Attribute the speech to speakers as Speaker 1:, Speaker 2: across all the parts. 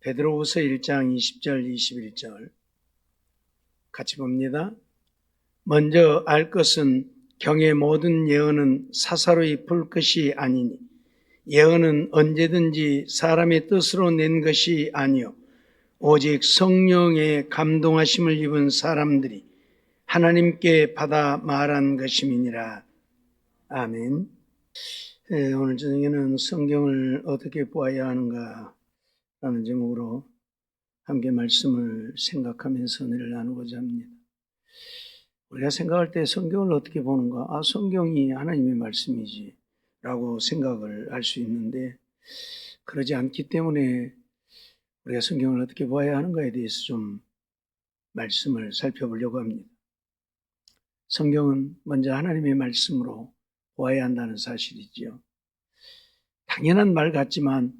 Speaker 1: 베드로후서 1장 20절 21절 같이 봅니다. 먼저 알 것은 경의 모든 예언은 사사로이 풀 것이 아니니 예언은 언제든지 사람의 뜻으로 낸 것이 아니요 오직 성령의 감동하심을 입은 사람들이 하나님께 받아 말한 것임이니라. 아멘. 오늘 저녁에는 성경을 어떻게 보아야 하는가 라는 제목으로 함께 말씀을 생각하면서 은혜를 나누고자 합니다. 우리가 생각할 때 성경을 어떻게 보는가? 성경이 하나님의 말씀이지 라고 생각을 할 수 있는데, 그러지 않기 때문에 우리가 성경을 어떻게 보아야 하는가에 대해서 좀 말씀을 살펴보려고 합니다. 성경은 먼저 하나님의 말씀으로 보아야 한다는 사실이지요. 당연한 말 같지만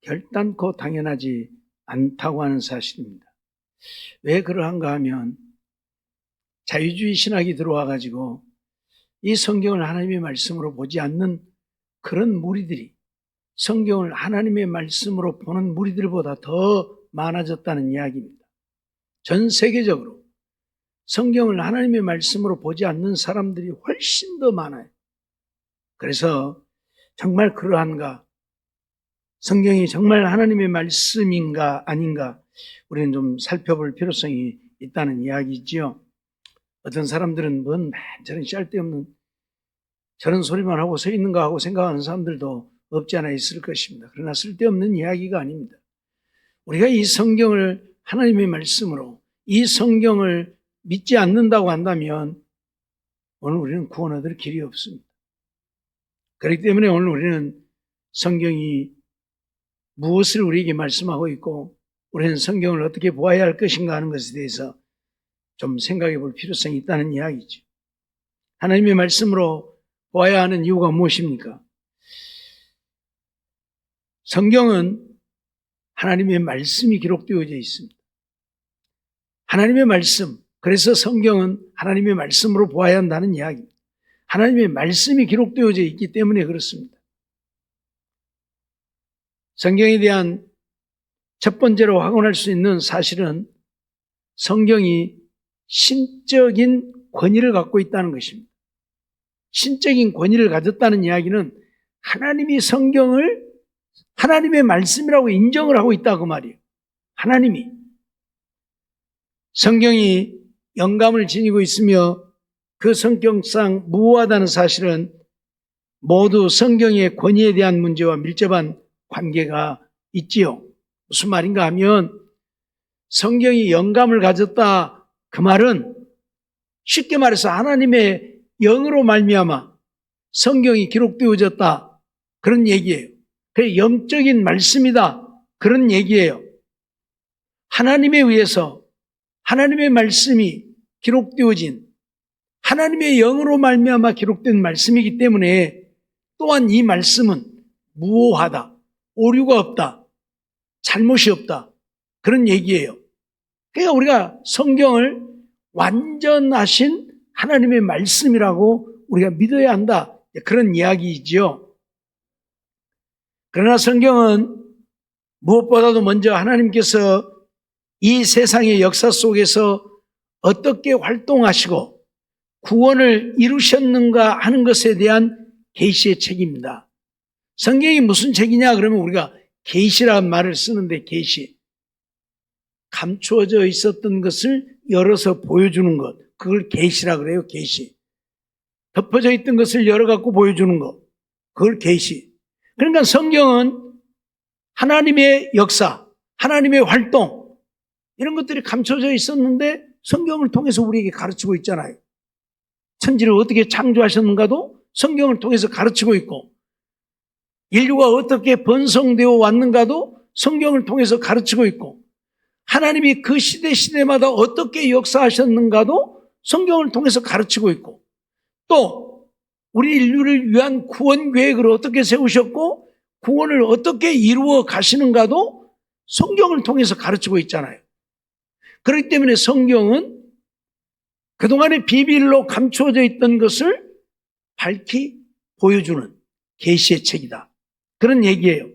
Speaker 1: 결단코 당연하지 않다고 하는 사실입니다. 왜 그러한가 하면 자유주의 신학이 들어와가지고 이 성경을 하나님의 말씀으로 보지 않는 그런 무리들이 성경을 하나님의 말씀으로 보는 무리들보다 더 많아졌다는 이야기입니다. 전 세계적으로 성경을 하나님의 말씀으로 보지 않는 사람들이 훨씬 더 많아요. 그래서 정말 그러한가? 성경이 정말 하나님의 말씀인가 아닌가? 우리는 좀 살펴볼 필요성이 있다는 이야기지요. 어떤 사람들은 뭔 저런 쓸데없는 저런 소리만 하고 서 있는가 하고 생각하는 사람들도 없지 않아 있을 것입니다. 그러나 쓸데없는 이야기가 아닙니다. 우리가 이 성경을 하나님의 말씀으로 이 성경을 믿지 않는다고 한다면 오늘 우리는 구원 얻을 길이 없습니다. 그렇기 때문에 오늘 우리는 성경이 무엇을 우리에게 말씀하고 있고 우리는 성경을 어떻게 보아야 할 것인가 하는 것에 대해서 좀 생각해 볼 필요성이 있다는 이야기죠. 하나님의 말씀으로 보아야 하는 이유가 무엇입니까? 성경은 하나님의 말씀이 기록되어져 있습니다. 하나님의 말씀, 그래서 성경은 하나님의 말씀으로 보아야 한다는 이야기입니다. 하나님의 말씀이 기록되어져 있기 때문에 그렇습니다. 성경에 대한 첫 번째로 확언할 수 있는 사실은 성경이 신적인 권위를 갖고 있다는 것입니다. 신적인 권위를 가졌다는 이야기는 하나님이 성경을 하나님의 말씀이라고 인정을 하고 있다고 말이에요. 하나님이. 성경이 영감을 지니고 있으며 그 성격상 무효하다는 사실은 모두 성경의 권위에 대한 문제와 밀접한 관계가 있지요. 무슨 말인가 하면 성경이 영감을 가졌다, 그 말은 쉽게 말해서 하나님의 영으로 말미암아 성경이 기록되어졌다, 그런 얘기예요. 그 영적인 말씀이다, 그런 얘기예요. 하나님에 의해서 하나님의 말씀이 기록되어진 하나님의 영으로 말미암아 기록된 말씀이기 때문에 또한 이 말씀은 무효하다, 오류가 없다, 잘못이 없다, 그런 얘기예요. 그러니까 우리가 성경을 완전하신 하나님의 말씀이라고 우리가 믿어야 한다, 그런 이야기이지요. 그러나 성경은 무엇보다도 먼저 하나님께서 이 세상의 역사 속에서 어떻게 활동하시고 구원을 이루셨는가 하는 것에 대한 계시의 책입니다. 성경이 무슨 책이냐 그러면 우리가 계시라는 말을 쓰는데, 계시, 감추어져 있었던 것을 열어서 보여주는 것, 그걸 계시라 그래요. 계시. 덮어져 있던 것을 열어갖고 보여주는 것, 그걸 계시. 그러니까 성경은 하나님의 역사, 하나님의 활동, 이런 것들이 감춰져 있었는데 성경을 통해서 우리에게 가르치고 있잖아요. 천지를 어떻게 창조하셨는가도 성경을 통해서 가르치고 있고, 인류가 어떻게 번성되어 왔는가도 성경을 통해서 가르치고 있고, 하나님이 그 시대마다 어떻게 역사하셨는가도 성경을 통해서 가르치고 있고, 또 우리 인류를 위한 구원 계획을 어떻게 세우셨고 구원을 어떻게 이루어 가시는가도 성경을 통해서 가르치고 있잖아요. 그렇기 때문에 성경은 그동안의 비밀로 감추어져 있던 것을 밝히 보여주는 계시의 책이다, 그런 얘기예요.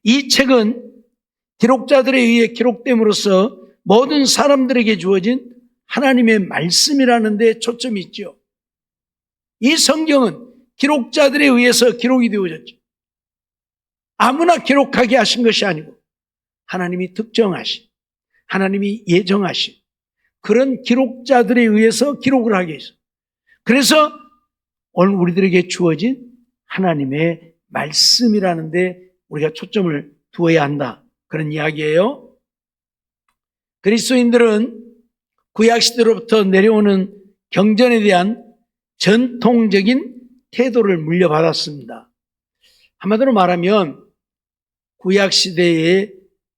Speaker 1: 이 책은 기록자들에 의해 기록됨으로써 모든 사람들에게 주어진 하나님의 말씀이라는 데 초점이 있죠. 이 성경은 기록자들에 의해서 기록이 되어졌죠. 아무나 기록하게 하신 것이 아니고 하나님이 특정하신, 하나님이 예정하신 그런 기록자들에 의해서 기록을 하게 했어요. 그래서 오늘 우리들에게 주어진 하나님의 말씀이라는 데 우리가 초점을 두어야 한다, 그런 이야기예요. 그리스도인들은 구약시대로부터 내려오는 경전에 대한 전통적인 태도를 물려받았습니다. 한마디로 말하면 구약시대에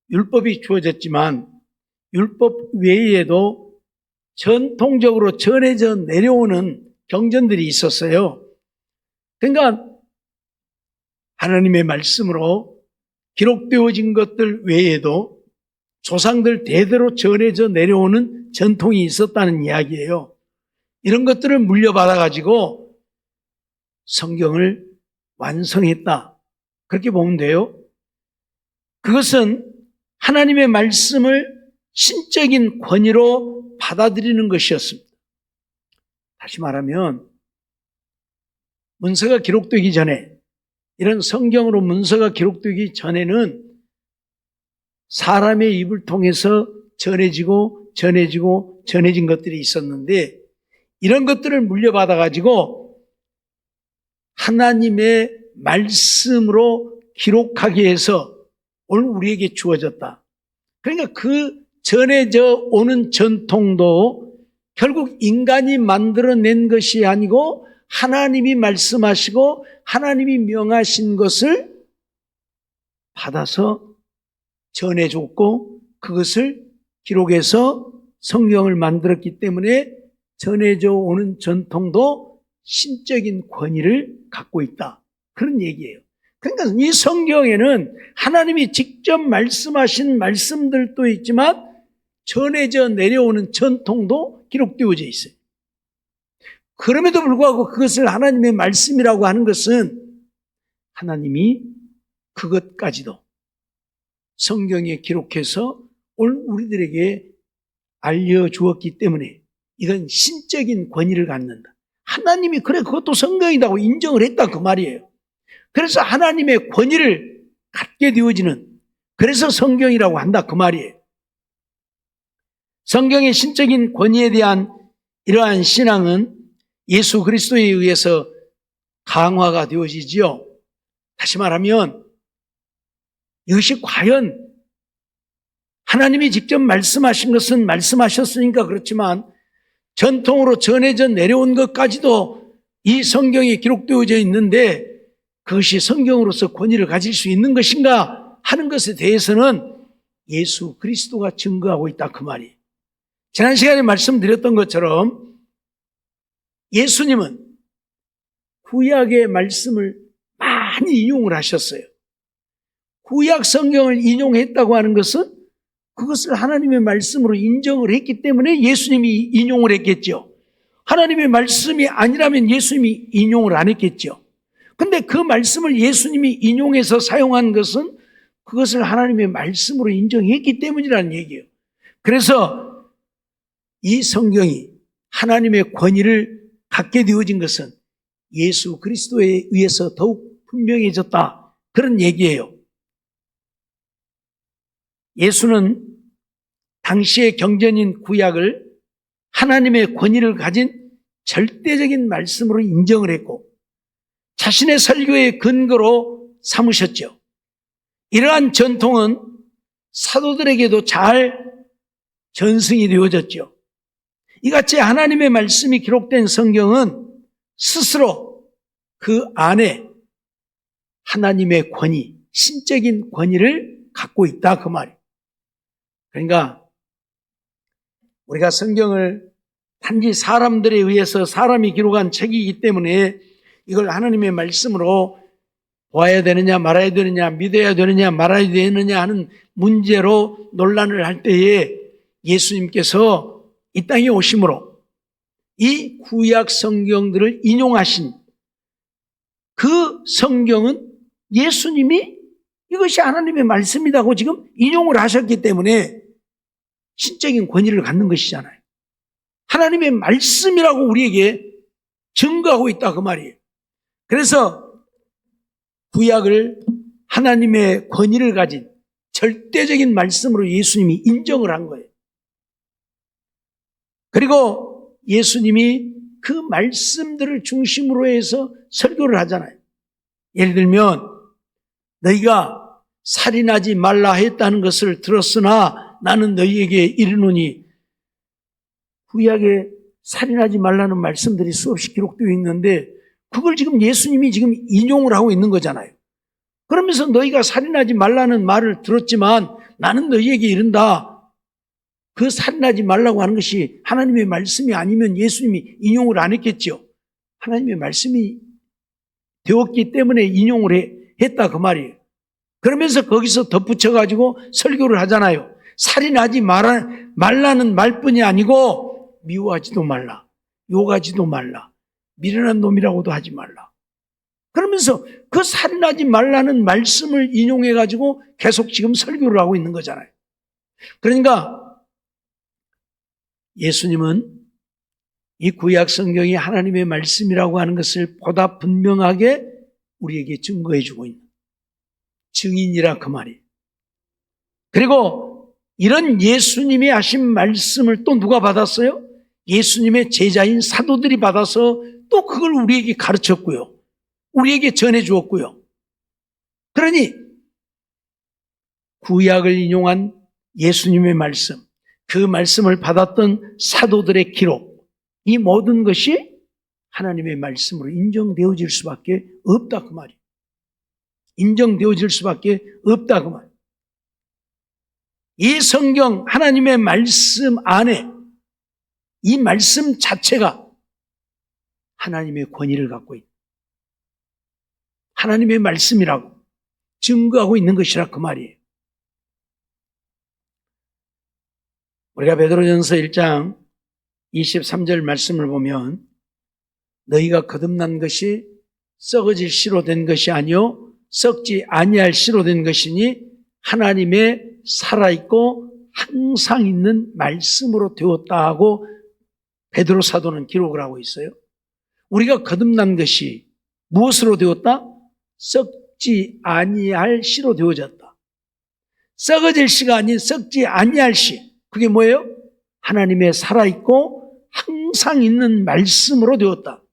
Speaker 1: 율법이 주어졌지만 율법 외에도 전통적으로 전해져 내려오는 경전들이 있었어요. 그러니까 하나님의 말씀으로 기록되어진 것들 외에도 조상들 대대로 전해져 내려오는 전통이 있었다는 이야기예요. 이런 것들을 물려받아가지고 성경을 완성했다, 그렇게 보면 돼요. 그것은 하나님의 말씀을 신적인 권위로 받아들이는 것이었습니다. 다시 말하면 문서가 기록되기 전에, 이런 성경으로 문서가 기록되기 전에는 사람의 입을 통해서 전해진 것들이 있었는데, 이런 것들을 물려받아가지고 하나님의 말씀으로 기록하게 해서 오늘 우리에게 주어졌다. 그러니까 그 전해져 오는 전통도 결국 인간이 만들어낸 것이 아니고 하나님이 말씀하시고 하나님이 명하신 것을 받아서 전해줬고, 그것을 기록해서 성경을 만들었기 때문에 전해져 오는 전통도 신적인 권위를 갖고 있다, 그런 얘기예요. 그러니까 이 성경에는 하나님이 직접 말씀하신 말씀들도 있지만 전해져 내려오는 전통도 기록되어져 있어요. 그럼에도 불구하고 그것을 하나님의 말씀이라고 하는 것은 하나님이 그것까지도 성경에 기록해서 오늘 우리들에게 알려주었기 때문에 이건 신적인 권위를 갖는다. 하나님이 그래 그것도 성경이라고 인정을 했다, 그 말이에요. 그래서 하나님의 권위를 갖게 되어지는, 그래서 성경이라고 한다, 그 말이에요. 성경의 신적인 권위에 대한 이러한 신앙은 예수 그리스도에 의해서 강화가 되어지지요. 다시 말하면 이것이 과연 하나님이 직접 말씀하신 것은 말씀하셨으니까 그렇지만 전통으로 전해져 내려온 것까지도 이 성경에 기록되어져 있는데 그것이 성경으로서 권위를 가질 수 있는 것인가 하는 것에 대해서는 예수 그리스도가 증거하고 있다, 그 말이에요. 지난 시간에 말씀드렸던 것처럼 예수님은 구약의 말씀을 많이 인용을 하셨어요. 구약 성경을 인용했다고 하는 것은 그것을 하나님의 말씀으로 인정을 했기 때문에 예수님이 인용을 했겠죠. 하나님의 말씀이 아니라면 예수님이 인용을 안 했겠죠. 근데 그 말씀을 예수님이 인용해서 사용한 것은 그것을 하나님의 말씀으로 인정했기 때문이라는 얘기예요. 그래서 이 성경이 하나님의 권위를 갖게 되어진 것은 예수 그리스도에 의해서 더욱 분명해졌다, 그런 얘기예요. 예수는 당시의 경전인 구약을 하나님의 권위를 가진 절대적인 말씀으로 인정을 했고 자신의 설교의 근거로 삼으셨죠. 이러한 전통은 사도들에게도 잘 전승이 되어졌죠. 이같이 하나님의 말씀이 기록된 성경은 스스로 그 안에 하나님의 권위, 신적인 권위를 갖고 있다, 그 말이에요. 그러니까 우리가 성경을 단지 사람들에 의해서 사람이 기록한 책이기 때문에 이걸 하나님의 말씀으로 보아야 되느냐 말아야 되느냐, 믿어야 되느냐 말아야 되느냐 하는 문제로 논란을 할 때에 예수님께서 이 땅에 오심으로 이 구약 성경들을 인용하신 그 성경은 예수님이 이것이 하나님의 말씀이라고 지금 인용을 하셨기 때문에 신적인 권위를 갖는 것이잖아요. 하나님의 말씀이라고 우리에게 증거하고 있다 그 말이에요. 그래서 구약을 하나님의 권위를 가진 절대적인 말씀으로 예수님이 인정을 한 거예요. 그리고 예수님이 그 말씀들을 중심으로 해서 설교를 하잖아요. 예를 들면 너희가 살인하지 말라 했다는 것을 들었으나 나는 너희에게 이르노니, 구약에 살인하지 말라는 말씀들이 수없이 기록되어 있는데 그걸 지금 예수님이 지금 인용을 하고 있는 거잖아요. 그러면서 너희가 살인하지 말라는 말을 들었지만 나는 너희에게 이른다. 그 살인하지 말라고 하는 것이 하나님의 말씀이 아니면 예수님이 인용을 안 했겠죠. 하나님의 말씀이 되었기 때문에 인용을 했다 그 말이에요. 그러면서 거기서 덧붙여가지고 설교를 하잖아요. 살인하지 말라는 말뿐이 아니고 미워하지도 말라, 욕하지도 말라, 미련한 놈이라고도 하지 말라. 그러면서 그 살인하지 말라는 말씀을 인용해가지고 계속 지금 설교를 하고 있는 거잖아요. 그러니까 예수님은 이 구약 성경이 하나님의 말씀이라고 하는 것을 보다 분명하게 우리에게 증거해 주고 있는 증인이라 그 말이에요. 그리고 이런 예수님이 하신 말씀을 또 누가 받았어요? 예수님의 제자인 사도들이 받아서 또 그걸 우리에게 가르쳤고요. 우리에게 전해 주었고요. 그러니 구약을 인용한 예수님의 말씀, 그 말씀을 받았던 사도들의 기록, 이 모든 것이 하나님의 말씀으로 인정되어질 수밖에 없다 그 말이에요. 인정되어질 수밖에 없다 그 말이에요. 이 성경 하나님의 말씀 안에 이 말씀 자체가 하나님의 권위를 갖고 있다. 하나님의 말씀이라고 증거하고 있는 것이라 그 말이에요. 우리가 베드로전서 1장 23절 말씀을 보면 너희가 거듭난 것이 썩어질 씨로 된 것이 아니요 썩지 아니할 씨로 된 것이니 하나님의 살아있고 항상 있는 말씀으로 되었다 하고 베드로 사도는 기록을 하고 있어요. 우리가 거듭난 것이 무엇으로 되었다? 썩지 아니할 씨로 되어졌다. 썩어질 씨가 아닌 썩지 아니할 씨. 그게 뭐예요? 하나님의 살아있고 항상 있는 말씀으로 되었다.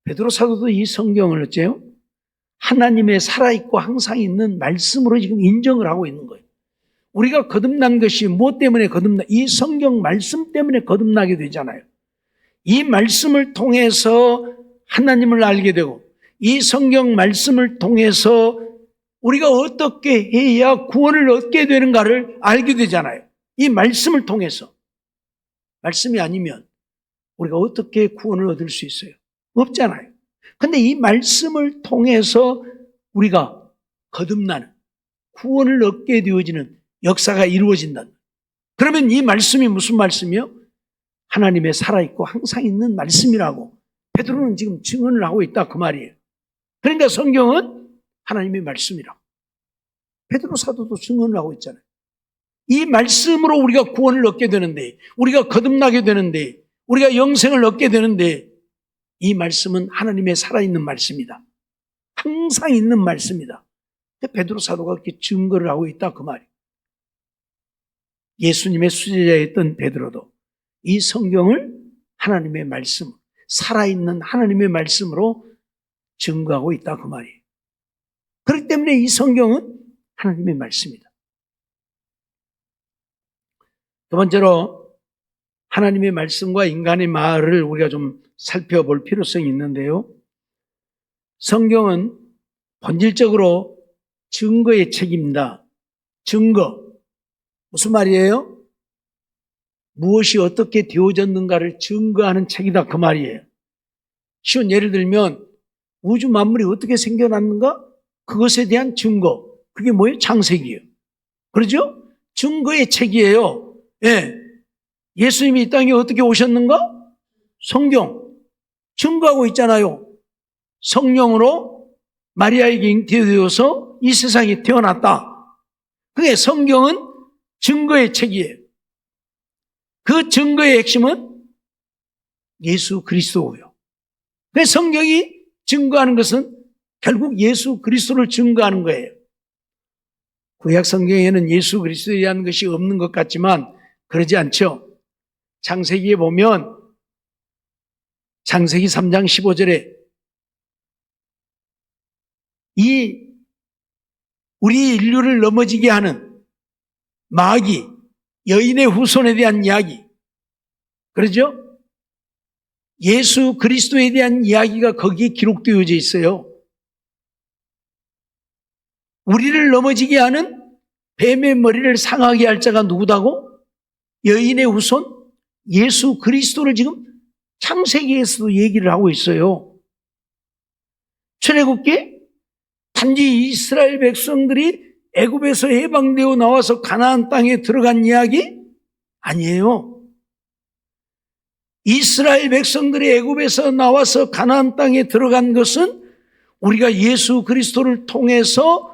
Speaker 1: 베드로 사도도 이 성경을 어째요? 하나님의 살아있고 항상 있는 말씀으로 지금 인정을 하고 있는 거예요. 우리가 거듭난 것이 무엇 때문에 이 성경 말씀 때문에 거듭나게 되잖아요. 이 말씀을 통해서 하나님을 알게 되고 이 성경 말씀을 통해서 우리가 어떻게 해야 구원을 얻게 되는가를 알게 되잖아요. 이 말씀을 통해서. 말씀이 아니면 우리가 어떻게 구원을 얻을 수 있어요? 없잖아요. 근데 이 말씀을 통해서 우리가 거듭나는, 구원을 얻게 되어지는 역사가 이루어진다. 그러면 이 말씀이 무슨 말씀이요? 하나님의 살아있고 항상 있는 말씀이라고 베드로는 지금 증언을 하고 있다 그 말이에요. 그러니까 성경은 하나님의 말씀이라고. 베드로 사도도 증언을 하고 있잖아요. 이 말씀으로 우리가 구원을 얻게 되는데, 우리가 거듭나게 되는데, 우리가 영생을 얻게 되는데, 이 말씀은 하나님의 살아있는 말씀이다. 항상 있는 말씀이다. 베드로 사도가 그렇게 증거를 하고 있다 그 말이에요. 예수님의 수제자였던 베드로도 이 성경을 하나님의 말씀, 살아있는 하나님의 말씀으로 증거하고 있다 그 말이에요. 그렇기 때문에 이 성경은 하나님의 말씀이다. 두 번째로 하나님의 말씀과 인간의 말을 우리가 좀 살펴볼 필요성이 있는데요. 성경은 본질적으로 증거의 책입니다. 증거. 무슨 말이에요? 무엇이 어떻게 되어졌는가를 증거하는 책이다 그 말이에요. 쉬운 예를 들면 우주 만물이 어떻게 생겨났는가? 그것에 대한 증거. 그게 뭐예요? 창세기예요. 그렇죠? 증거의 책이에요. 예. 예수님이 이 땅에 어떻게 오셨는가? 성경. 증거하고 있잖아요. 성령으로 마리아에게 잉태되어서 이 세상에 태어났다. 그게 성경은 증거의 책이에요. 그 증거의 핵심은 예수 그리스도고요. 그래서 성경이 증거하는 것은 결국 예수 그리스도를 증거하는 거예요. 구약 성경에는 예수 그리스도에 대한 것이 없는 것 같지만 그러지 않죠. 창세기에 보면 창세기 3장 15절에 우리 인류를 넘어지게 하는 마귀, 여인의 후손에 대한 이야기, 그러죠? 예수 그리스도에 대한 이야기가 거기에 기록되어져 있어요. 우리를 넘어지게 하는 뱀의 머리를 상하게 할 자가 누구다고? 여인의 후손 예수 그리스도를 지금 창세기에서도 얘기를 하고 있어요. 출애굽기 단지 이스라엘 백성들이 애굽에서 해방되어 나와서 가나안 땅에 들어간 이야기 아니에요. 이스라엘 백성들이 애굽에서 나와서 가나안 땅에 들어간 것은 우리가 예수 그리스도를 통해서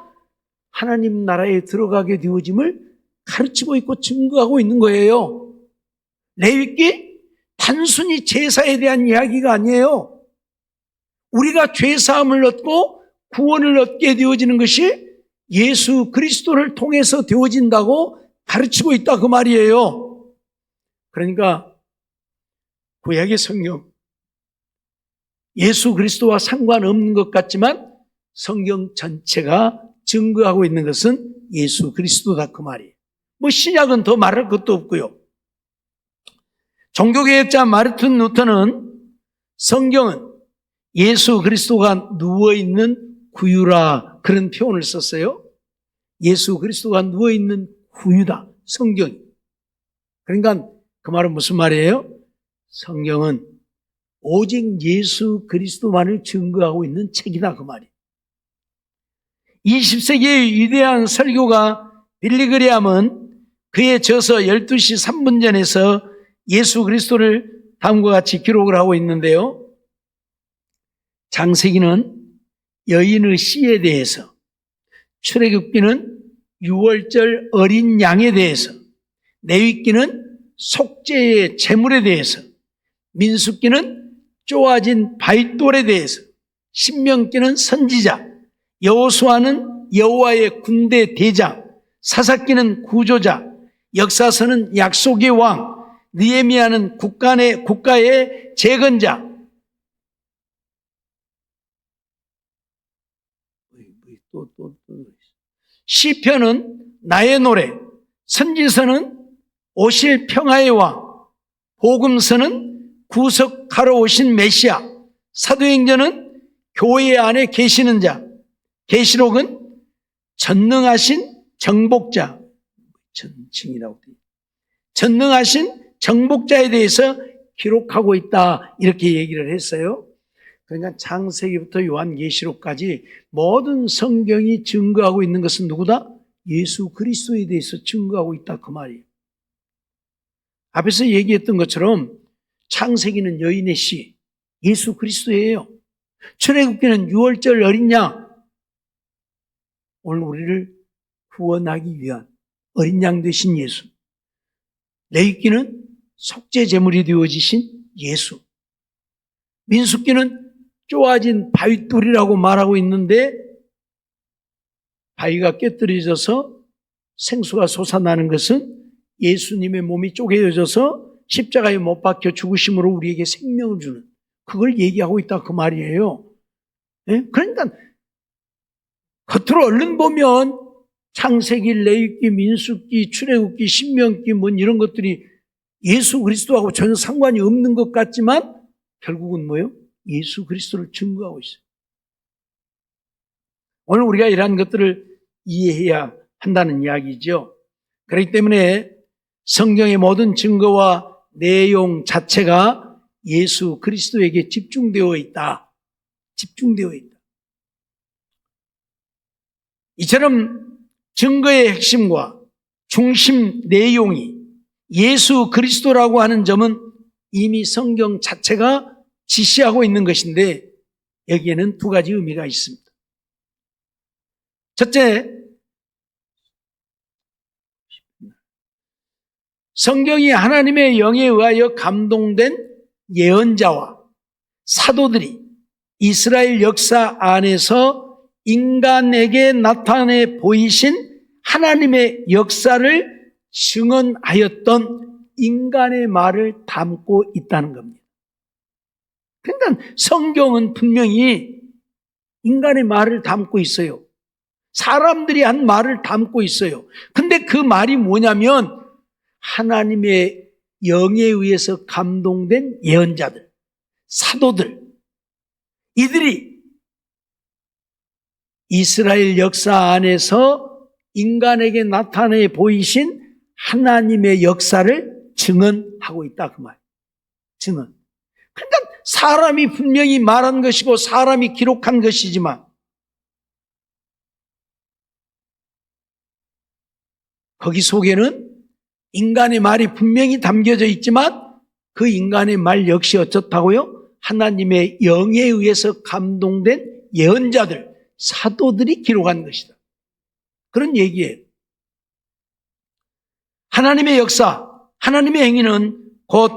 Speaker 1: 하나님 나라에 들어가게 되어짐을 가르치고 있고 증거하고 있는 거예요. 레위기 단순히 제사에 대한 이야기가 아니에요. 우리가 죄사함을 얻고 구원을 얻게 되어지는 것이 예수 그리스도를 통해서 되어진다고 가르치고 있다 그 말이에요. 그러니까 구약의 성경 예수 그리스도와 상관없는 것 같지만 성경 전체가 증거하고 있는 것은 예수 그리스도다 그 말이에요. 뭐 신약은 더 말할 것도 없고요. 종교개혁자 마르틴 루터는 성경은 예수 그리스도가 누워있는 구유라 그런 표현을 썼어요. 예수 그리스도가 누워있는 구유다 성경이. 그러니까 그 말은 무슨 말이에요? 성경은 오직 예수 그리스도만을 증거하고 있는 책이다 그 말이에요. 20세기의 위대한 설교가 빌리 그레함은 그의 저서 12시 3분 전에서 예수 그리스도를 다음과 같이 기록을 하고 있는데요. 창세기는 여인의 씨에 대해서, 출애굽기는 유월절 어린 양에 대해서, 레위기는 속죄의 제물에 대해서, 민수기는 쪼아진 바윗돌에 대해서, 신명기는 선지자, 여호수아는 여호와의 군대 대장, 사사기는 구조자, 역사서는 약속의 왕, 느헤미야는 국가의 재건자. 시편은 나의 노래, 선지서는 오실 평화의 왕, 복음서는 구속하러 오신 메시아, 사도행전은 교회 안에 계시는 자, 계시록은 전능하신 정복자, 전능하신 정복자에 대해서 기록하고 있다 이렇게 얘기를 했어요. 그러니까 창세기부터 요한계시록까지 모든 성경이 증거하고 있는 것은 누구다? 예수 그리스도에 대해서 증거하고 있다 그 말이에요. 앞에서 얘기했던 것처럼 창세기는 여인의 씨, 예수 그리스도예요. 출애굽기는 유월절 어린 양, 오늘 우리를 구원하기 위한 어린 양 되신 예수. 레위기는 속죄 제물이 되어지신 예수. 민수기는 쪼아진 바윗돌이라고 말하고 있는데 바위가 깨뜨려져서 생수가 솟아나는 것은 예수님의 몸이 쪼개져서 십자가에 못 박혀 죽으심으로 우리에게 생명을 주는 그걸 얘기하고 있다 그 말이에요. 네? 그러니까 겉으로 얼른 보면 창세기, 레위기, 민수기, 출애굽기, 신명기 뭐 이런 것들이 예수 그리스도하고 전혀 상관이 없는 것 같지만 결국은 뭐예요? 예수 그리스도를 증거하고 있어요. 오늘 우리가 이러한 것들을 이해해야 한다는 이야기죠. 그렇기 때문에 성경의 모든 증거와 내용 자체가 예수 그리스도에게 집중되어 있다. 집중되어 있다. 이처럼 증거의 핵심과 중심 내용이 예수 그리스도라고 하는 점은 이미 성경 자체가 지시하고 있는 것인데 여기에는 두 가지 의미가 있습니다. 첫째, 성경이 하나님의 영에 의하여 감동된 예언자와 사도들이 이스라엘 역사 안에서 인간에게 나타내 보이신 하나님의 역사를 증언하였던 인간의 말을 담고 있다는 겁니다. 그러니까 성경은 분명히 인간의 말을 담고 있어요. 사람들이 한 말을 담고 있어요. 근데 그 말이 뭐냐면 하나님의 영에 의해서 감동된 예언자들, 사도들, 이들이 이스라엘 역사 안에서 인간에게 나타내 보이신 하나님의 역사를 증언하고 있다 그 말. 증언. 그러니까 사람이 분명히 말한 것이고 사람이 기록한 것이지만 거기 속에는 인간의 말이 분명히 담겨져 있지만 그 인간의 말 역시 어떻다고요? 하나님의 영에 의해서 감동된 예언자들, 사도들이 기록한 것이다. 그런 얘기예요. 하나님의 역사, 하나님의 행위는 곧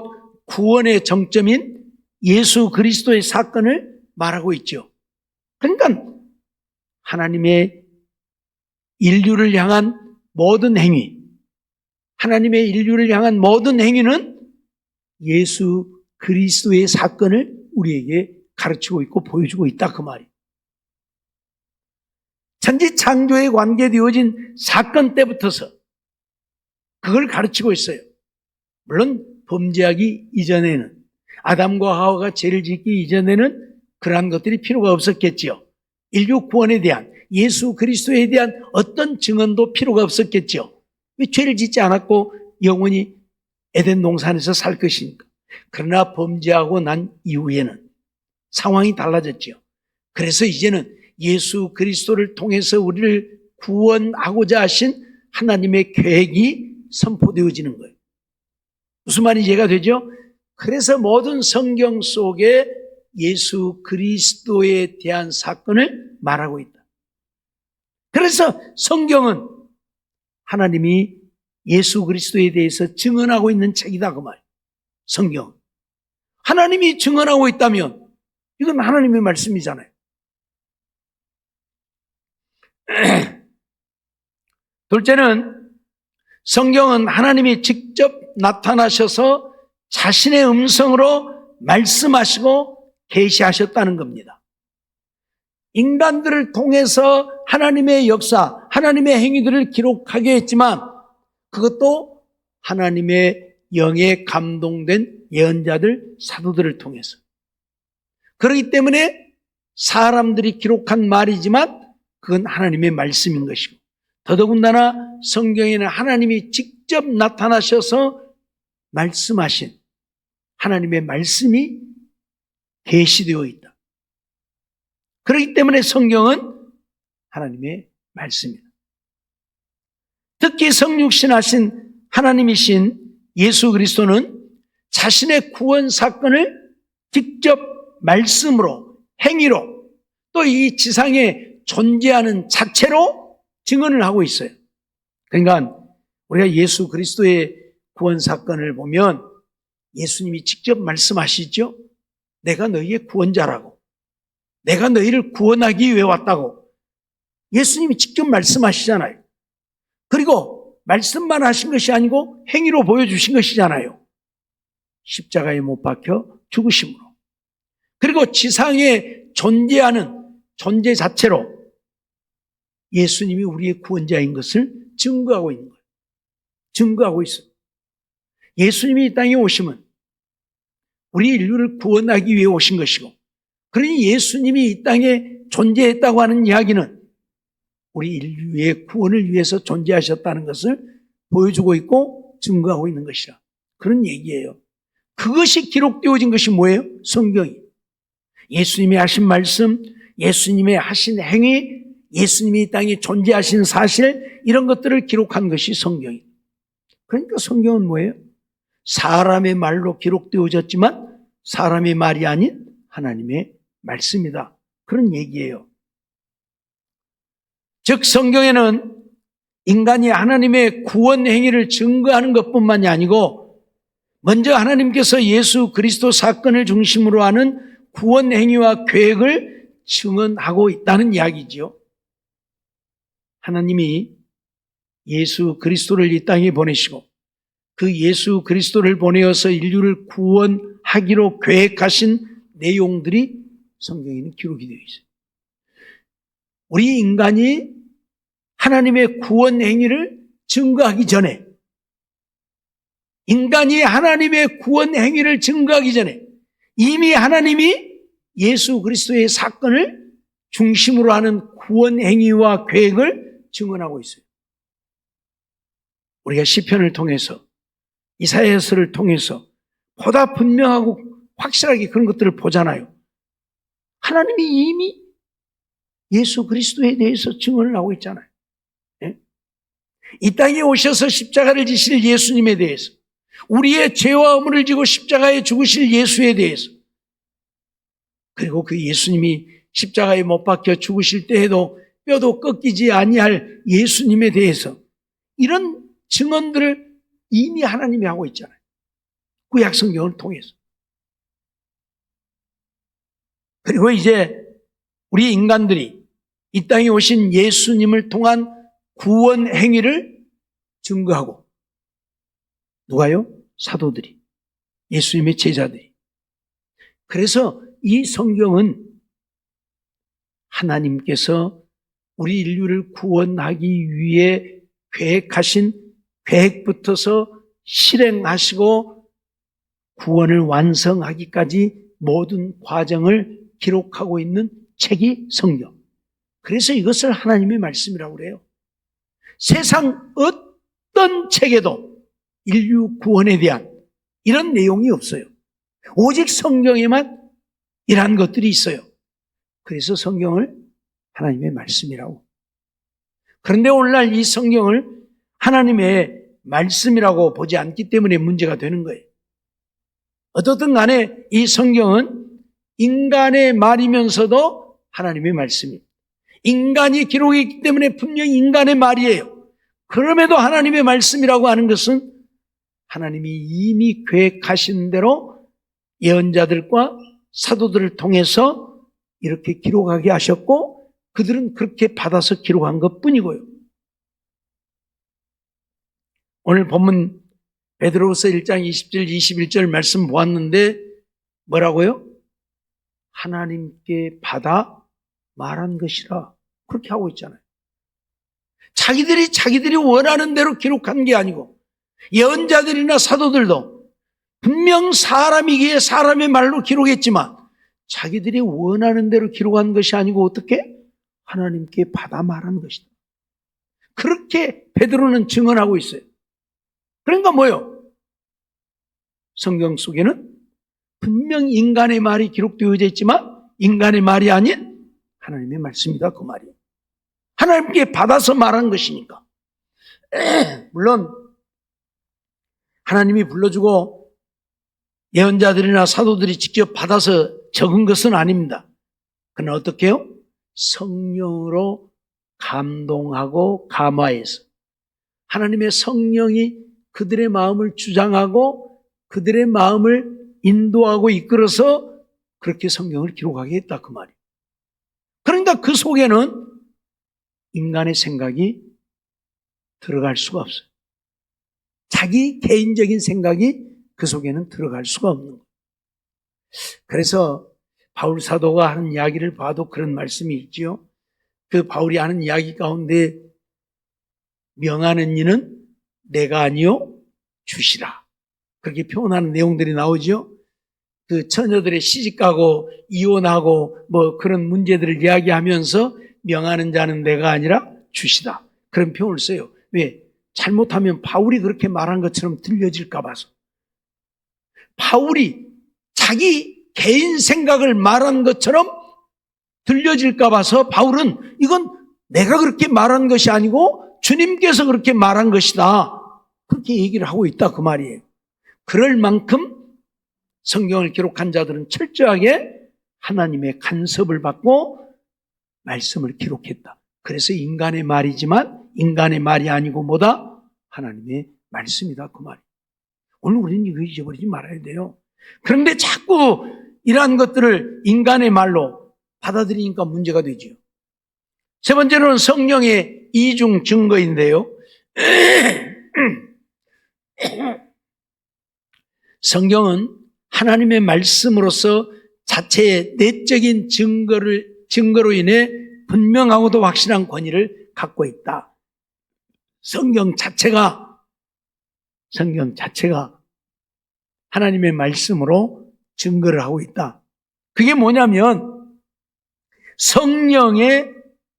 Speaker 1: 구원의 정점인 예수 그리스도의 사건을 말하고 있죠. 그러니까 하나님의 인류를 향한 모든 행위, 하나님의 인류를 향한 모든 행위는 예수 그리스도의 사건을 우리에게 가르치고 있고 보여주고 있다 그 말이에요. 천지 창조에 관계되어진 사건 때부터서 그걸 가르치고 있어요. 물론 범죄하기 이전에는, 아담과 하와가 죄를 짓기 이전에는 그러한 것들이 필요가 없었겠지요. 인류 구원에 대한, 예수 그리스도에 대한 어떤 증언도 필요가 없었겠지요. 왜 죄를 짓지 않았고 영원히 에덴 동산에서 살 것이니까. 그러나 범죄하고 난 이후에는 상황이 달라졌지요. 그래서 이제는 예수 그리스도를 통해서 우리를 구원하고자 하신 하나님의 계획이 선포되어지는 거예요. 무슨 말인지 이해가 되죠? 그래서 모든 성경 속에 예수 그리스도에 대한 사건을 말하고 있다. 그래서 성경은 하나님이 예수 그리스도에 대해서 증언하고 있는 책이다 그 말이에요. 성경. 하나님이 증언하고 있다면 이건 하나님의 말씀이잖아요. 둘째는 성경은 하나님이 직접 나타나셔서 자신의 음성으로 말씀하시고 계시하셨다는 겁니다. 인간들을 통해서 하나님의 역사, 하나님의 행위들을 기록하게 했지만 그것도 하나님의 영에 감동된 예언자들, 사도들을 통해서. 그렇기 때문에 사람들이 기록한 말이지만 그건 하나님의 말씀인 것이고, 더더군다나 성경에는 하나님이 직접 나타나셔서 말씀하신 하나님의 말씀이 계시되어 있다. 그렇기 때문에 성경은 하나님의 말씀이다. 특히 성육신하신 하나님이신 예수 그리스도는 자신의 구원 사건을 직접 말씀으로, 행위로, 또 이 지상에 존재하는 자체로 증언을 하고 있어요. 그러니까 우리가 예수 그리스도의 구원 사건을 보면 예수님이 직접 말씀하시죠. 내가 너희의 구원자라고, 내가 너희를 구원하기 위해 왔다고 예수님이 직접 말씀하시잖아요. 그리고 말씀만 하신 것이 아니고 행위로 보여주신 것이잖아요. 십자가에 못 박혀 죽으심으로. 그리고 지상에 존재하는 존재 자체로 예수님이 우리의 구원자인 것을 증거하고 있는 거예요. 증거하고 있어요. 예수님이 이 땅에 오시면 우리 인류를 구원하기 위해 오신 것이고, 그러니 예수님이 이 땅에 존재했다고 하는 이야기는 우리 인류의 구원을 위해서 존재하셨다는 것을 보여주고 있고 증거하고 있는 것이라, 그런 얘기예요. 그것이 기록되어진 것이 뭐예요? 성경이. 예수님이 하신 말씀, 예수님의 하신 행위, 예수님이 이 땅에 존재하신 사실, 이런 것들을 기록한 것이 성경이에요. 그러니까 성경은 뭐예요? 사람의 말로 기록되어졌지만 사람의 말이 아닌 하나님의 말씀이다, 그런 얘기예요. 즉 성경에는 인간이 하나님의 구원 행위를 증거하는 것뿐만이 아니고 먼저 하나님께서 예수 그리스도 사건을 중심으로 하는 구원 행위와 계획을 증언하고 있다는 이야기지요. 하나님이 예수 그리스도를 이 땅에 보내시고 그 예수 그리스도를 보내어서 인류를 구원하기로 계획하신 내용들이 성경에는 기록이 되어 있어요. 우리 인간이 하나님의 구원 행위를 증거하기 전에, 인간이 하나님의 구원 행위를 증거하기 전에 이미 하나님이 예수 그리스도의 사건을 중심으로 하는 구원 행위와 계획을 증언하고 있어요. 우리가 시편을 통해서, 이사야서를 통해서 보다 분명하고 확실하게 그런 것들을 보잖아요. 하나님이 이미 예수 그리스도에 대해서 증언을 하고 있잖아요. 네? 이 땅에 오셔서 십자가를 지실 예수님에 대해서, 우리의 죄와 허물을 지고 십자가에 죽으실 예수에 대해서, 그리고 그 예수님이 십자가에 못 박혀 죽으실 때에도 뼈도 꺾이지 아니할 예수님에 대해서 이런 증언들을 이미 하나님이 하고 있잖아요. 구약 성경을 통해서. 그리고 이제 우리 인간들이 이 땅에 오신 예수님을 통한 구원 행위를 증거하고, 누가요? 사도들이, 예수님의 제자들이. 그래서 이 성경은 하나님께서 우리 인류를 구원하기 위해 계획하신 계획부터서 실행하시고 구원을 완성하기까지 모든 과정을 기록하고 있는 책이 성경. 그래서 이것을 하나님의 말씀이라고 그래요. 세상 어떤 책에도 인류 구원에 대한 이런 내용이 없어요. 오직 성경에만 이러한 것들이 있어요. 그래서 성경을 하나님의 말씀이라고. 그런데 오늘날 이 성경을 하나님의 말씀이라고 보지 않기 때문에 문제가 되는 거예요. 어떻든 간에 이 성경은 인간의 말이면서도 하나님의 말씀입니다. 인간이 기록했기 때문에 분명히 인간의 말이에요. 그럼에도 하나님의 말씀이라고 하는 것은 하나님이 이미 계획하신 대로 예언자들과 사도들을 통해서 이렇게 기록하게 하셨고 그들은 그렇게 받아서 기록한 것뿐이고요. 오늘 본문 베드로후서 1장 20절 21절 말씀 보았는데 뭐라고요? 하나님께 받아 말한 것이라 그렇게 하고 있잖아요. 자기들이 원하는 대로 기록한 게 아니고 예언자들이나 사도들도 분명 사람이기에 사람의 말로 기록했지만 자기들이 원하는 대로 기록한 것이 아니고 어떻게? 하나님께 받아 말한 것이다. 그렇게 베드로는 증언하고 있어요. 그러니까 뭐예요? 성경 속에는 분명 인간의 말이 기록되어 있지만 인간의 말이 아닌 하나님의 말씀이다 그 말이에요. 하나님께 받아서 말한 것이니까. 물론 하나님이 불러주고 예언자들이나 사도들이 직접 받아서 적은 것은 아닙니다. 그러나 어떻게 해요? 성령으로 감동하고 감화해서 하나님의 성령이 그들의 마음을 주장하고 그들의 마음을 인도하고 이끌어서 그렇게 성경을 기록하게 했다 그 말이에요. 그러니까 그 속에는 인간의 생각이 들어갈 수가 없어요. 자기 개인적인 생각이 그 속에는 들어갈 수가 없는 거예요. 그래서 바울 사도가 하는 이야기를 봐도 그런 말씀이 있지요. 그 바울이 하는 이야기 가운데 명하는 이는 내가 아니요 주시라 그렇게 표현하는 내용들이 나오죠. 그 처녀들의 시집가고 이혼하고 뭐 그런 문제들을 이야기하면서 명하는 자는 내가 아니라 주시다 그런 표현을 써요. 왜? 잘못하면 바울이 그렇게 말한 것처럼 들려질까 봐서. 바울이 자기 개인 생각을 말한 것처럼 들려질까 봐서 바울은 이건 내가 그렇게 말한 것이 아니고 주님께서 그렇게 말한 것이다 그렇게 얘기를 하고 있다 그 말이에요. 그럴 만큼 성경을 기록한 자들은 철저하게 하나님의 간섭을 받고 말씀을 기록했다. 그래서 인간의 말이지만 인간의 말이 아니고 뭐다? 하나님의 말씀이다, 그 말이. 오늘 우리는 이거 잊어버리지 말아야 돼요. 그런데 자꾸 이러한 것들을 인간의 말로 받아들이니까 문제가 되죠. 세 번째로는 성령의 이중 증거인데요. 성경은 하나님의 말씀으로서 자체의 내적인 증거로 인해 분명하고도 확실한 권위를 갖고 있다. 성경 자체가 하나님의 말씀으로 증거를 하고 있다. 그게 뭐냐면 성령의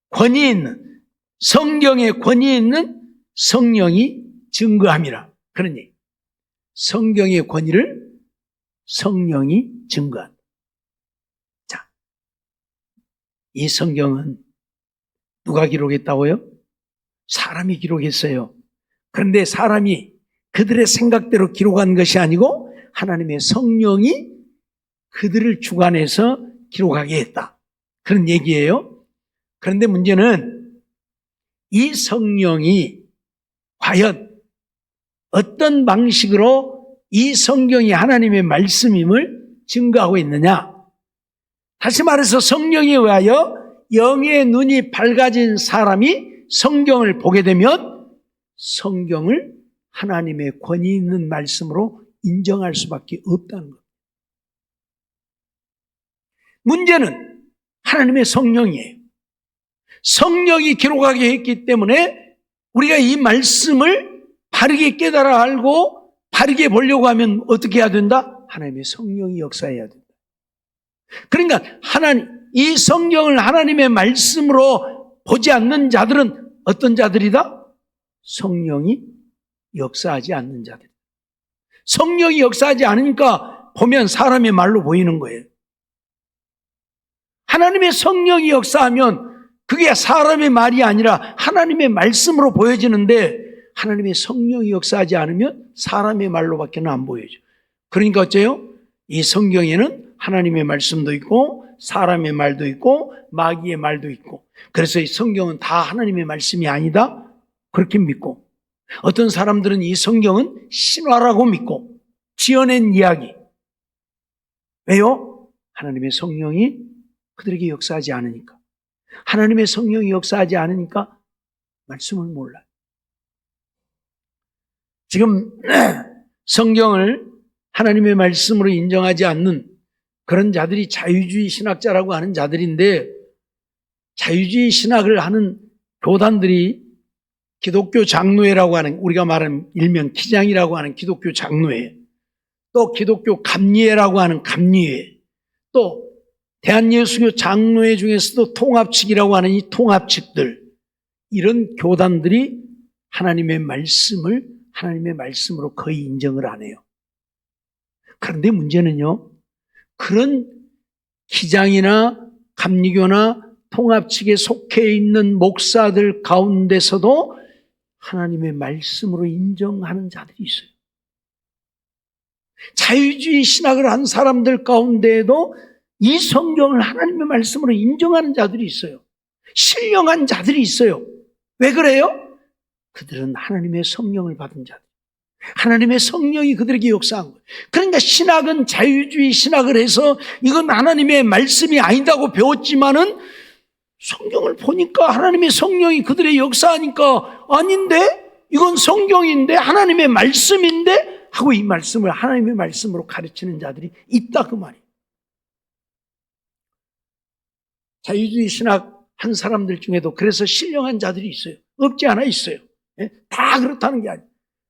Speaker 1: 권위 있는, 성경의 권위 있는 성령이 증거함이라. 그런 얘기. 성경의 권위를 성령이 증거한다. 자, 이 성경은 누가 기록했다고요? 사람이 기록했어요. 그런데 사람이 그들의 생각대로 기록한 것이 아니고 하나님의 성령이 그들을 주관해서 기록하게 했다. 그런 얘기예요. 그런데 문제는 이 성령이 과연 어떤 방식으로 이 성경이 하나님의 말씀임을 증거하고 있느냐? 다시 말해서 성령에 의하여 영의 눈이 밝아진 사람이 성경을 보게 되면 성경을 하나님의 권위 있는 말씀으로 인정할 수밖에 없다는 것. 문제는 하나님의 성령이에요. 성령이 기록하게 했기 때문에 우리가 이 말씀을 바르게 깨달아 알고 바르게 보려고 하면 어떻게 해야 된다? 하나님의 성령이 역사해야 된다. 그러니까 이 성경을 하나님의 말씀으로 보지 않는 자들은 어떤 자들이다? 성령이 역사하지 않는 자들. 성령이 역사하지 않으니까 보면 사람의 말로 보이는 거예요. 하나님의 성령이 역사하면 그게 사람의 말이 아니라 하나님의 말씀으로 보여지는데 하나님의 성령이 역사하지 않으면 사람의 말로밖에는 안 보여져. 그러니까 어째요? 이 성경에는 하나님의 말씀도 있고 사람의 말도 있고 마귀의 말도 있고, 그래서 이 성경은 다 하나님의 말씀이 아니다 그렇게 믿고, 어떤 사람들은 이 성경은 신화라고 믿고 지어낸 이야기. 왜요? 하나님의 성령이 그들에게 역사하지 않으니까. 하나님의 성령이 역사하지 않으니까 말씀을 몰라요. 지금 성경을 하나님의 말씀으로 인정하지 않는 그런 자들이 자유주의 신학자라고 하는 자들인데, 자유주의 신학을 하는 교단들이 기독교 장로회라고 하는, 우리가 말하는 일명 기장이라고 하는 기독교 장로회, 또 기독교 감리회라고 하는 감리회, 또 대한예수교 장로회 중에서도 통합측이라고 하는 이 통합측들, 이런 교단들이 하나님의 말씀을 하나님의 말씀으로 거의 인정을 안 해요. 그런데 문제는요, 그런 기장이나 감리교나 통합측에 속해 있는 목사들 가운데서도 하나님의 말씀으로 인정하는 자들이 있어요. 자유주의 신학을 한 사람들 가운데에도 이 성경을 하나님의 말씀으로 인정하는 자들이 있어요. 신령한 자들이 있어요. 왜 그래요? 그들은 하나님의 성령을 받은 자들, 하나님의 성령이 그들에게 역사한 거예요. 그러니까 신학은 자유주의 신학을 해서 이건 하나님의 말씀이 아니다고 배웠지만은 성경을 보니까 하나님의 성령이 그들의 역사하니까 아닌데? 이건 성경인데? 하나님의 말씀인데? 하고 이 말씀을 하나님의 말씀으로 가르치는 자들이 있다 그 말이에요. 자유주의 신학 한 사람들 중에도 그래서 신령한 자들이 있어요. 없지 않아 있어요. 다 그렇다는 게 아니에요.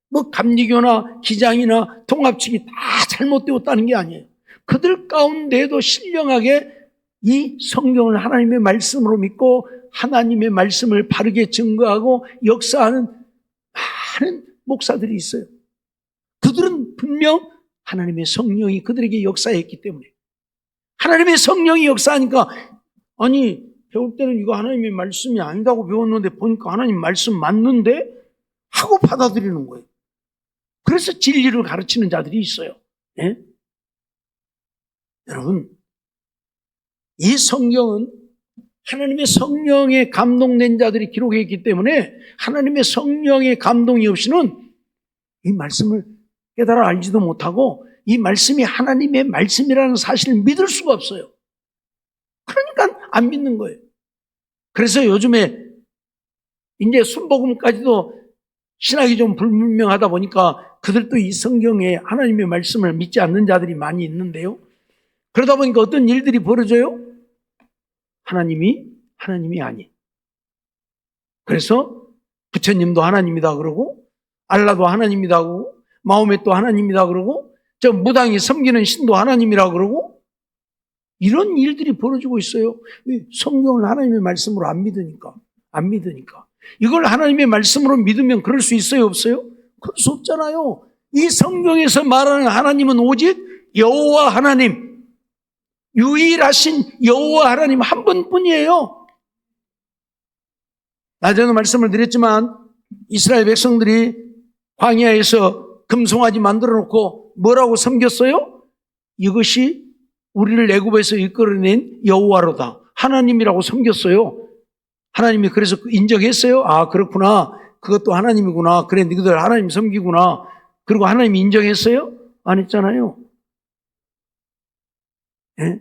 Speaker 1: 뭐 감리교나 기장이나 통합측이 다 잘못되었다는 게 아니에요. 그들 가운데도 신령하게 이 성경을 하나님의 말씀으로 믿고 하나님의 말씀을 바르게 증거하고 역사하는 많은 목사들이 있어요. 그들은 분명 하나님의 성령이 그들에게 역사했기 때문에, 하나님의 성령이 역사하니까, 아니 배울 때는 이거 하나님의 말씀이 아니다고 배웠는데 보니까 하나님 말씀 맞는데? 하고 받아들이는 거예요. 그래서 진리를 가르치는 자들이 있어요. 예? 여러분, 이 성경은 하나님의 성령에 감동된 자들이 기록해 있기 때문에 하나님의 성령의 감동이 없이는 이 말씀을 깨달아 알지도 못하고 이 말씀이 하나님의 말씀이라는 사실을 믿을 수가 없어요. 그러니까 안 믿는 거예요. 그래서 요즘에 이제 순복음까지도 신학이 좀 불분명하다 보니까 그들도 이 성경에 하나님의 말씀을 믿지 않는 자들이 많이 있는데요. 그러다 보니까 어떤 일들이 벌어져요? 하나님이 아니에요. 그래서 부처님도 하나님이다 그러고 알라도 하나님이다 그러고 마호멧도 하나님이다 그러고 저 무당이 섬기는 신도 하나님이라 그러고 이런 일들이 벌어지고 있어요. 성경을 하나님의 말씀으로 안 믿으니까. 이걸 하나님의 말씀으로 믿으면 그럴 수 있어요, 없어요? 그럴 수 없잖아요. 이 성경에서 말하는 하나님은 오직 여호와 하나님, 유일하신 여호와 하나님 한 분뿐이에요. 낮에도 말씀을 드렸지만 이스라엘 백성들이 광야에서 금송아지 만들어 놓고 뭐라고 섬겼어요? 이것이 우리를 애굽에서 이끌어낸 여호와로다. 하나님이라고 섬겼어요. 하나님이 그래서 인정했어요. 아, 그렇구나. 그것도 하나님이구나. 그래, 너희들 하나님 섬기구나. 그리고 하나님이 인정했어요? 안 했잖아요. 예?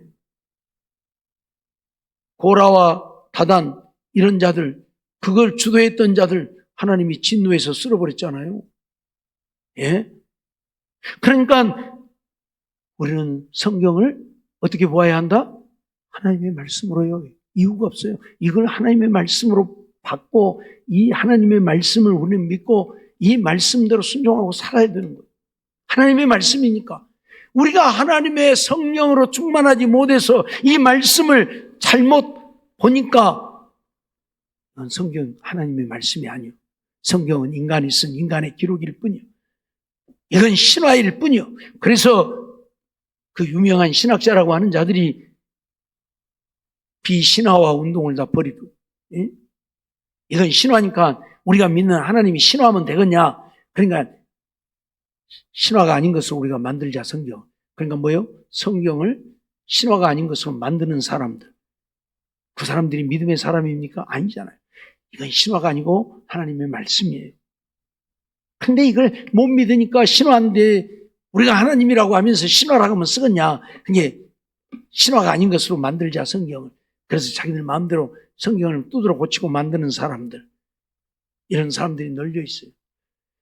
Speaker 1: 고라와 다단 이런 자들, 그걸 주도했던 자들 하나님이 진노해서 쓸어버렸잖아요. 예? 그러니까 우리는 성경을 어떻게 보아야 한다? 하나님의 말씀으로요. 이유가 없어요. 이걸 하나님의 말씀으로 받고 이 하나님의 말씀을 우리는 믿고 이 말씀대로 순종하고 살아야 되는 거예요. 하나님의 말씀이니까. 우리가 하나님의 성령으로 충만하지 못해서 이 말씀을 잘못 보니까 성경 하나님의 말씀이 아니요. 성경은 인간이 쓴 인간의 기록일 뿐이요. 이건 신화일 뿐이요. 그래서 그 유명한 신학자라고 하는 자들이 비신화와 운동을 다 버리고, 예? 이건 신화니까 우리가 믿는 하나님이 신화하면 되겠냐? 그러니까 신화가 아닌 것을 우리가 만들자, 성경. 그러니까 뭐예요? 성경을 신화가 아닌 것으로 만드는 사람들. 그 사람들이 믿음의 사람입니까? 아니잖아요. 이건 신화가 아니고 하나님의 말씀이에요. 근데 이걸 못 믿으니까 신화인데 우리가 하나님이라고 하면서 신화라고 하면 쓰겠냐? 그게 신화가 아닌 것으로 만들자, 성경을. 그래서 자기들 마음대로 성경을 두드러 고치고 만드는 사람들. 이런 사람들이 널려 있어요.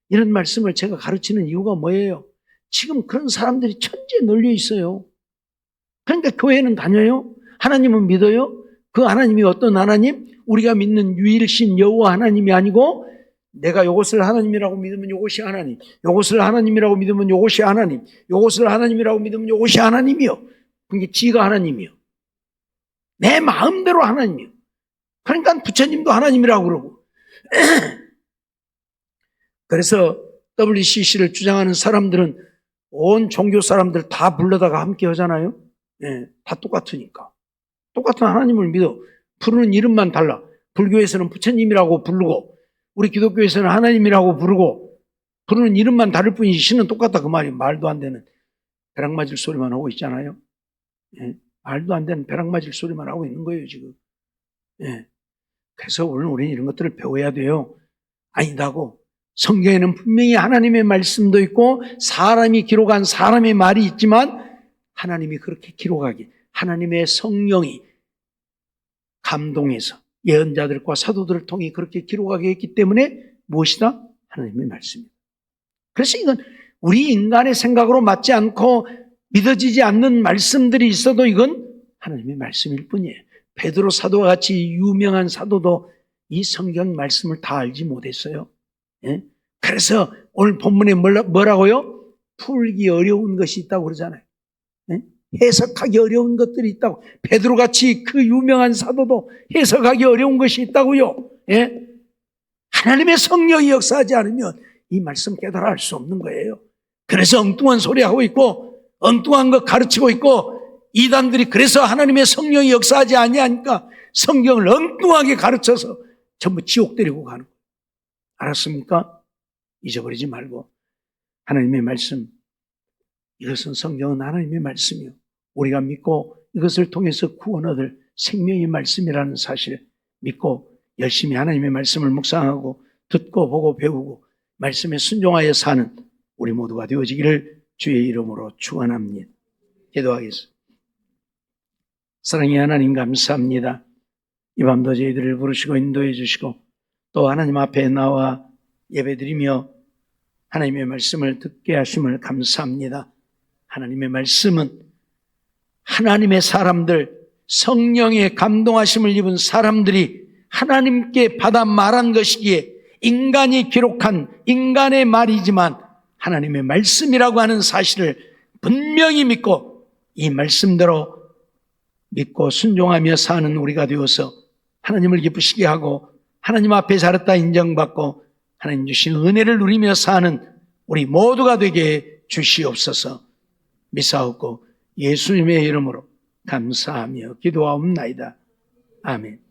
Speaker 1: 이런 말씀을 제가 가르치는 이유가 뭐예요? 지금 그런 사람들이 천지에 널려 있어요. 그러니까 교회는 다녀요? 하나님은 믿어요? 그 하나님이 어떤 하나님? 우리가 믿는 유일신 여호와 하나님이 아니고 내가 이것을 하나님이라고 믿으면 이것이 하나님, 이것을 하나님이라고 믿으면 이것이 하나님, 이것을 하나님이라고 믿으면 이것이 하나님이요. 그게 지가 하나님이요. 내 마음대로 하나님이요. 그러니까 부처님도 하나님이라고 그러고. 그래서 WCC를 주장하는 사람들은 온 종교 사람들 다 불러다가 함께 하잖아요. 예, 다 똑같으니까. 똑같은 하나님을 믿어. 부르는 이름만 달라. 불교에서는 부처님이라고 부르고 우리 기독교에서는 하나님이라고 부르고 부르는 이름만 다를 뿐이지 신은 똑같다 그 말이에요. 말도 안 되는 벼락 맞을 소리만 하고 있잖아요. 예, 말도 안 되는 벼락 맞을 소리만 하고 있는 거예요 지금. 예, 그래서 오늘 우리는 이런 것들을 배워야 돼요. 아니다고. 성경에는 분명히 하나님의 말씀도 있고 사람이 기록한 사람의 말이 있지만 하나님이 그렇게 기록하기 하나님의 성령이 감동해서 예언자들과 사도들을 통해 그렇게 기록하게 했기 때문에 무엇이다? 하나님의 말씀입니다. 그래서 이건 우리 인간의 생각으로 맞지 않고 믿어지지 않는 말씀들이 있어도 이건 하나님의 말씀일 뿐이에요. 베드로 사도와 같이 유명한 사도도 이 성경 말씀을 다 알지 못했어요. 예? 그래서 오늘 본문에 뭐라고요? 풀기 어려운 것이 있다고 그러잖아요. 예? 해석하기 어려운 것들이 있다고. 베드로같이 그 유명한 사도도 해석하기 어려운 것이 있다고요. 예? 하나님의 성령이 역사하지 않으면 이 말씀 깨달아 알 수 없는 거예요. 그래서 엉뚱한 소리 하고 있고 엉뚱한 거 가르치고 있고 이단들이 그래서 하나님의 성령이 역사하지 아니하니까 성경을 엉뚱하게 가르쳐서 전부 지옥 데리고 가는 거예요. 알았습니까? 잊어버리지 말고 하나님의 말씀, 이것은 성경은 하나님의 말씀이요. 우리가 믿고 이것을 통해서 구원 얻을 생명의 말씀이라는 사실을 믿고 열심히 하나님의 말씀을 묵상하고 듣고 보고 배우고 말씀에 순종하여 사는 우리 모두가 되어지기를 주의 이름으로 축원합니다. 기도하겠습니다. 사랑의 하나님 감사합니다. 이 밤도 저희들을 부르시고 인도해 주시고 또 하나님 앞에 나와 예배드리며 하나님의 말씀을 듣게 하심을 감사합니다. 하나님의 말씀은 하나님의 사람들, 성령의 감동하심을 입은 사람들이 하나님께 받아 말한 것이기에 인간이 기록한 인간의 말이지만 하나님의 말씀이라고 하는 사실을 분명히 믿고 이 말씀대로 믿고 순종하며 사는 우리가 되어서 하나님을 기쁘시게 하고 하나님 앞에 잘했다 인정받고 하나님 주신 은혜를 누리며 사는 우리 모두가 되게 주시옵소서. 믿사옵고 예수님의 이름으로 감사하며 기도하옵나이다. 아멘.